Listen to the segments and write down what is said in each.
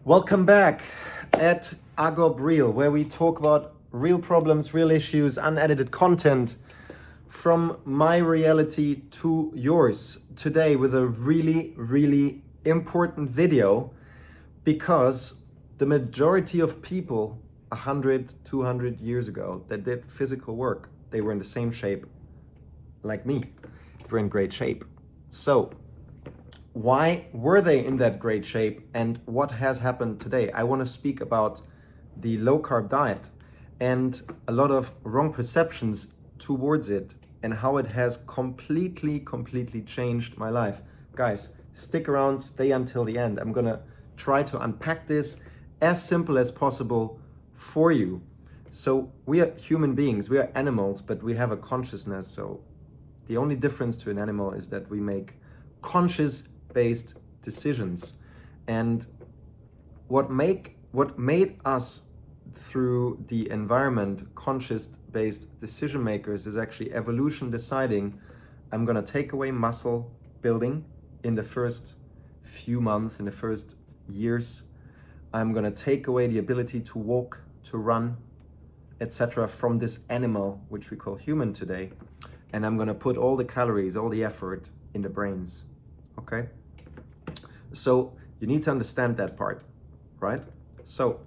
Welcome back at AGOHP Real, where we talk about real problems, real issues, unedited content from my reality to yours. Today with a really important video, because the majority of people 100, 200 years ago that did physical work, they were in the same shape like me. They were in great shape. So why were they in that great shape and what has happened today? I want to speak about the low-carb diet and a lot of wrong perceptions towards it and how it has completely changed my life. Guys, stick around, stay until the end. I'm gonna try to unpack this as simple as possible for you. So we are human beings, we are animals, but we have a consciousness. So the only difference to an animal is that we make conscious-based decisions. And what made us through the environment conscious-based decision makers is actually evolution deciding, I'm gonna take away muscle building in the first few months, in the first years. I'm gonna take away the ability to walk, to run, etc. from this animal, which we call human today. And I'm gonna put all the calories, all the effort in the brains, okay? So you need to understand that part, right? So,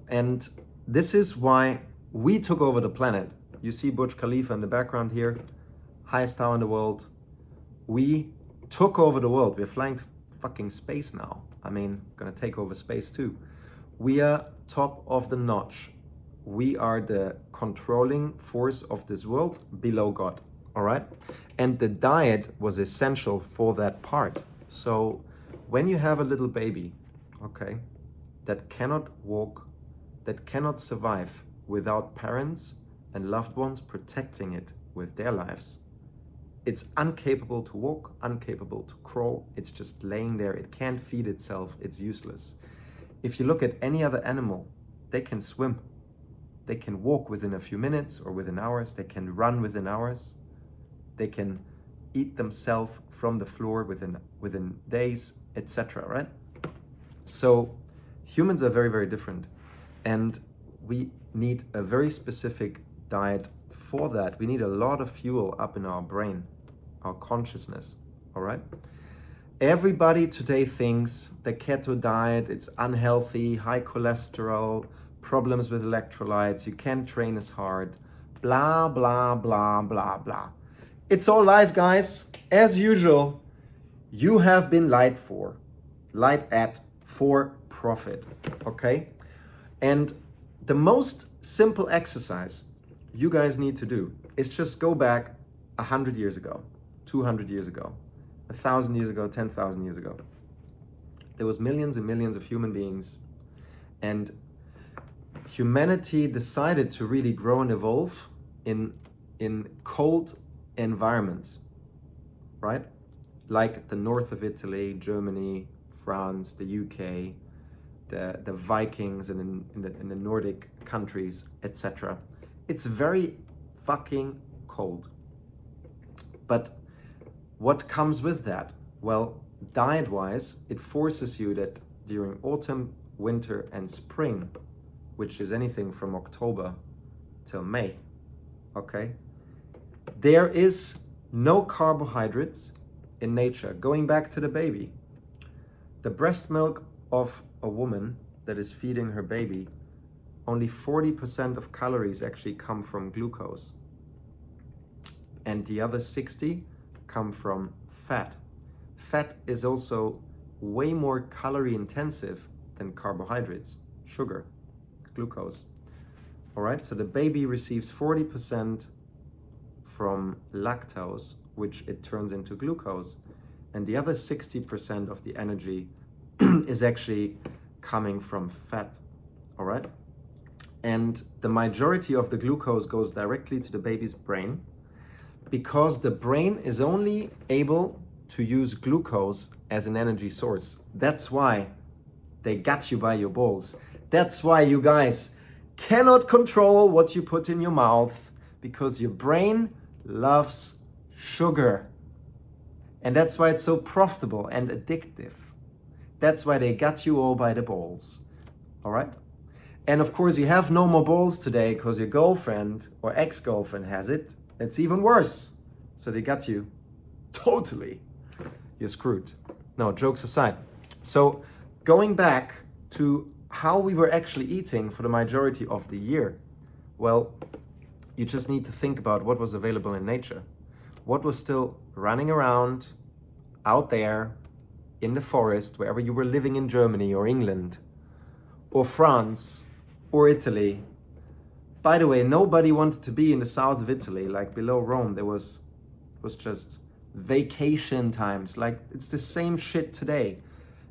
and this is why we took over the planet. You see Burj Khalifa in the background here, highest tower in the world. We took over the world. We're flying to fucking space now. I mean, gonna take over space too. We are top of the notch. We are the controlling force of this world below God, all right? And the diet was essential for that part. So when you have a little baby, okay, that cannot walk, that cannot survive without parents and loved ones protecting it with their lives, it's incapable to walk, incapable to crawl, it's just laying there, it can't feed itself, it's useless. If you look at any other animal, they can swim, they can walk within a few minutes or within hours, they can run within hours, they can eat themselves from the floor within days, etc., right? So humans are very different, and we need a very specific diet for that. We need a lot of fuel up in our brain, our consciousness, all right? Everybody today thinks the keto diet, it's unhealthy, high cholesterol, problems with electrolytes, you can't train as hard, blah, blah, blah, blah, blah. It's all lies, guys. As usual, you have been lied at for profit, okay? And the most simple exercise you guys need to do is just go back 100 years ago, 200 years ago, 1,000 years ago, 10,000 years ago. There was millions and millions of human beings, and humanity decided to really grow and evolve in cold environments, right? Like the north of Italy, Germany, France, the UK, the Vikings, and in the Nordic countries, etc. It's very fucking cold. But what comes with that? Well, diet-wise, it forces you that during autumn, winter, and spring, which is anything from October till May, okay? There is no carbohydrates in nature. Going back to the baby, the breast milk of a woman that is feeding her baby, only 40% of calories actually come from glucose. And the other 60 come from fat. Fat is also way more calorie intensive than carbohydrates, sugar, glucose. All right, so the baby receives 40% from lactose, which it turns into glucose, and the other 60% of the energy is actually coming from fat, all right? And the majority of the glucose goes directly to the baby's brain, because the brain is only able to use glucose as an energy source. That's why they got you by your balls. That's why you guys cannot control what you put in your mouth, because your brain loves sugar. And that's why it's so profitable and addictive. That's why they got you all by the balls. all right? And of course, you have no more balls today because your girlfriend or ex-girlfriend has it. It's even worse. So they got you totally. You're screwed. No, jokes aside. So going back to how we were actually eating for the majority of the year, well, you just need to think about what was available in nature. What was still running around out there in the forest, wherever you were living in Germany or England or France or Italy. By the way, nobody wanted to be in the south of Italy, like below Rome. There was just vacation times. Like, it's the same shit today.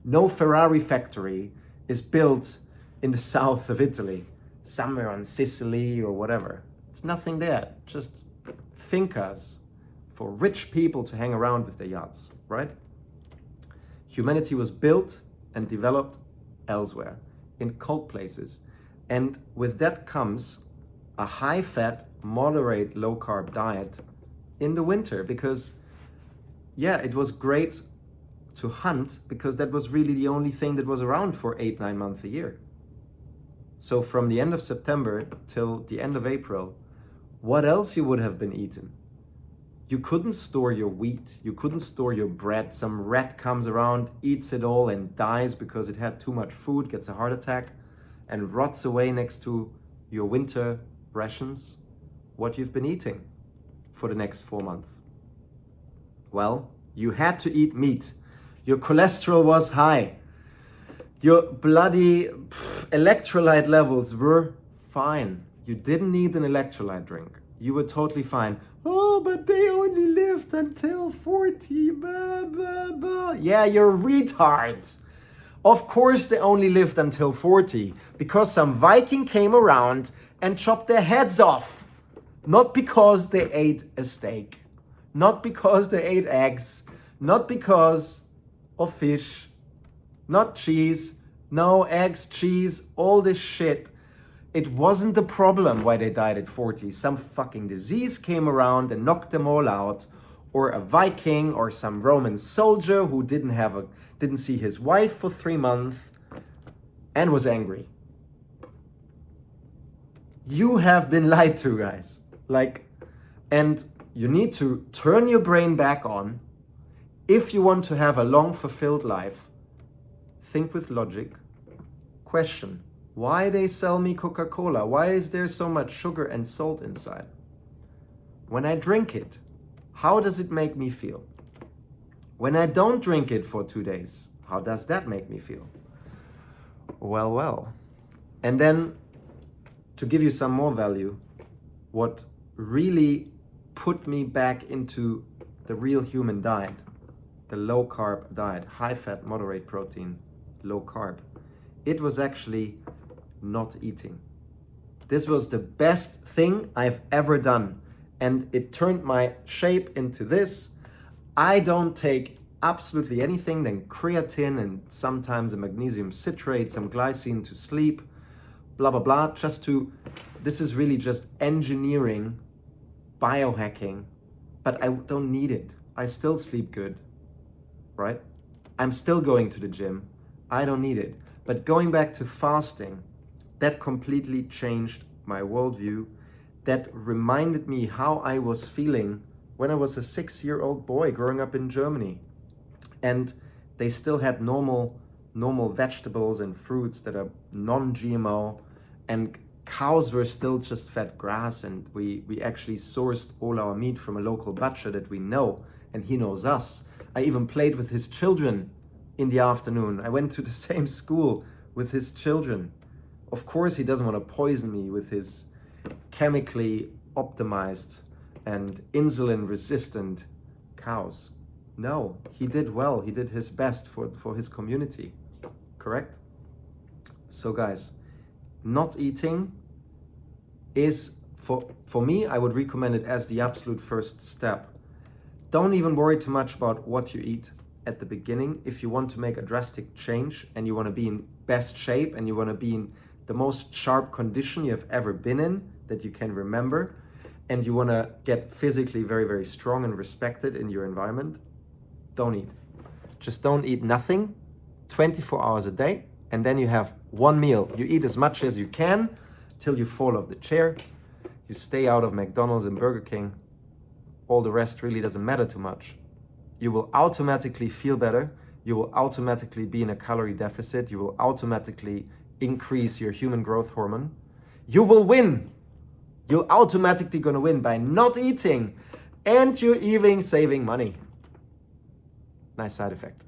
No Ferrari factory is built in the south of Italy, somewhere on Sicily or whatever. It's nothing there. Just fincas for rich people to hang around with their yachts, right? Humanity was built and developed elsewhere, in cold places. And with that comes a high-fat, moderate, low-carb diet in the winter, because, yeah, it was great to hunt because that was really the only thing that was around for 8-9 months a year. So from the end of September till the end of April, what else you would have been eating? You couldn't store your wheat, you couldn't store your bread. Some rat comes around, eats it all and dies because it had too much food, gets a heart attack and rots away next to your winter rations. What you've been eating for the next 4 months? Well, you had to eat meat. Your cholesterol was high. Your bloody electrolyte levels were fine. You didn't need an electrolyte drink. You were totally fine. Oh, but they only lived until 40. Blah, blah, blah. Yeah, you're a retard. Of course they only lived until 40 because some Viking came around and chopped their heads off. Not because they ate a steak. Not because they ate eggs. Not because of fish. Not cheese. No, eggs, cheese, all this shit. It wasn't the problem why they died at 40. Some fucking disease came around and knocked them all out. Or a Viking or some Roman soldier who didn't see his wife for 3 months and was angry. You have been lied to, guys. And you need to turn your brain back on. If you want to have a long, fulfilled life, think with logic. Question: why they sell me Coca-Cola? Why is there so much sugar and salt inside? When I drink it, how does it make me feel? When I don't drink it for 2 days, how does that make me feel? Well. And then, to give you some more value, what really put me back into the real human diet, the low-carb diet, high-fat, moderate protein, low-carb, it was actually not eating. This was the best thing I've ever done. And it turned my shape into this. I don't take absolutely anything than creatine and sometimes a magnesium citrate, some glycine to sleep, blah, blah, blah. This is really just engineering, biohacking, but I don't need it. I still sleep good, right? I'm still going to the gym. I don't need it. But going back to fasting, that completely changed my worldview. That reminded me how I was feeling when I was a 6-year-old boy growing up in Germany. And they still had normal vegetables and fruits that are non-GMO, and cows were still just fed grass, and we actually sourced all our meat from a local butcher that we know, and he knows us. I even played with his children in the afternoon. I went to the same school with his children. Of course he doesn't want to poison me with his chemically optimized and insulin resistant cows. No, he did well. He did his best for his community. Correct? So guys, not eating is, for me, I would recommend it as the absolute first step. Don't even worry too much about what you eat at the beginning. If you want to make a drastic change and you want to be in best shape and you want to be in the most sharp condition you have ever been in that you can remember, and you want to get physically very, very strong and respected in your environment, don't eat. Just don't eat nothing 24 hours a day and then you have one meal. You eat as much as you can till you fall off the chair. You stay out of McDonald's and Burger King. All the rest really doesn't matter too much. You will automatically feel better. You will automatically be in a calorie deficit. You will automatically increase your human growth hormone. You will win. You're automatically gonna win by not eating, and you're even saving money. Nice side effect.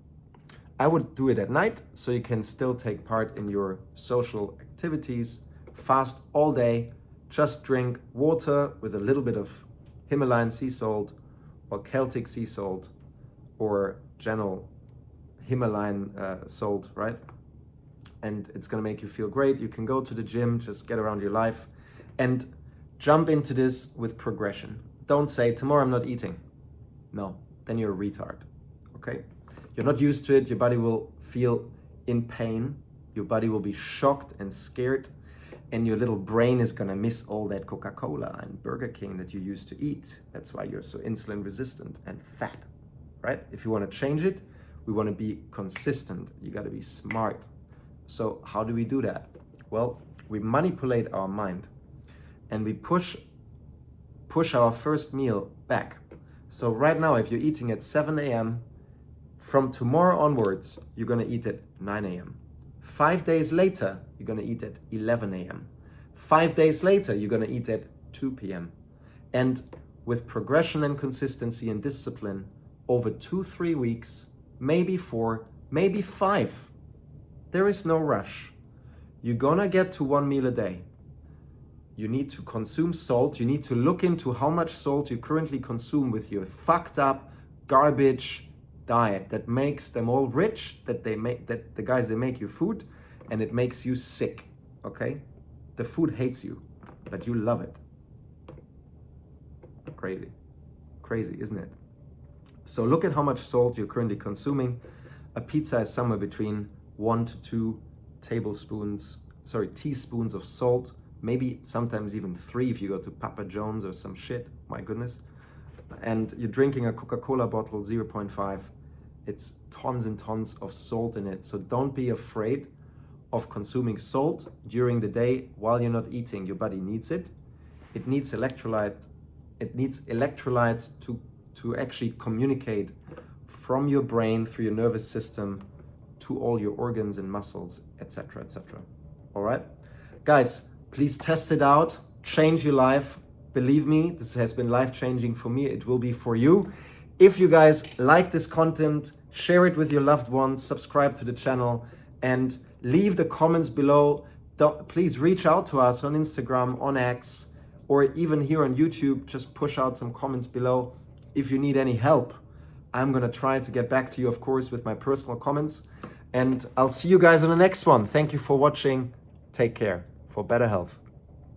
I would do it at night so you can still take part in your social activities. Fast all day. Just drink water with a little bit of Himalayan sea salt or Celtic sea salt or general Himalayan salt, right? And it's gonna make you feel great. You can go to the gym, just get around your life, and jump into this with progression. Don't say, tomorrow I'm not eating. No, then you're a retard, okay? You're not used to it. Your body will feel in pain. Your body will be shocked and scared, and your little brain is gonna miss all that Coca-Cola and Burger King that you used to eat. That's why you're so insulin resistant and fat, right? If you wanna change it, we wanna be consistent. You gotta be smart. So how do we do that? Well, we manipulate our mind and we push our first meal back. So right now, if you're eating at 7 a.m., from tomorrow onwards, you're gonna eat at 9 a.m. 5 days later, you're gonna eat at 11 a.m. 5 days later, you're gonna eat at 2 p.m. And with progression and consistency and discipline, over 2-3 weeks, maybe 4, maybe 5, there is no rush. You're gonna get to 1 meal a day. You need to consume salt. You need to look into how much salt you currently consume with your fucked up garbage diet that makes them all rich, that the guys they make you food, and it makes you sick, okay? The food hates you, but you love it. Crazy, isn't it? So look at how much salt you're currently consuming. A pizza is somewhere between 1 to 2 teaspoons of salt, maybe sometimes even 3 if you go to Papa John's or some shit, my goodness. And you're drinking a Coca-Cola bottle, 0.5. It's tons and tons of salt in it. So don't be afraid of consuming salt during the day while you're not eating. Your body needs it. It needs electrolyte. It needs electrolytes to actually communicate from your brain through your nervous system to all your organs and muscles, etc., etc. All right? Guys, please test it out. Change your life. Believe me, this has been life-changing for me. It will be for you. If you guys like this content, share it with your loved ones, subscribe to the channel, and leave the comments below. Please reach out to us on Instagram, on X, or even here on YouTube. Just push out some comments below. If you need any help, I'm gonna try to get back to you, of course, with my personal comments. And I'll see you guys on the next one. Thank you for watching. Take care for better health.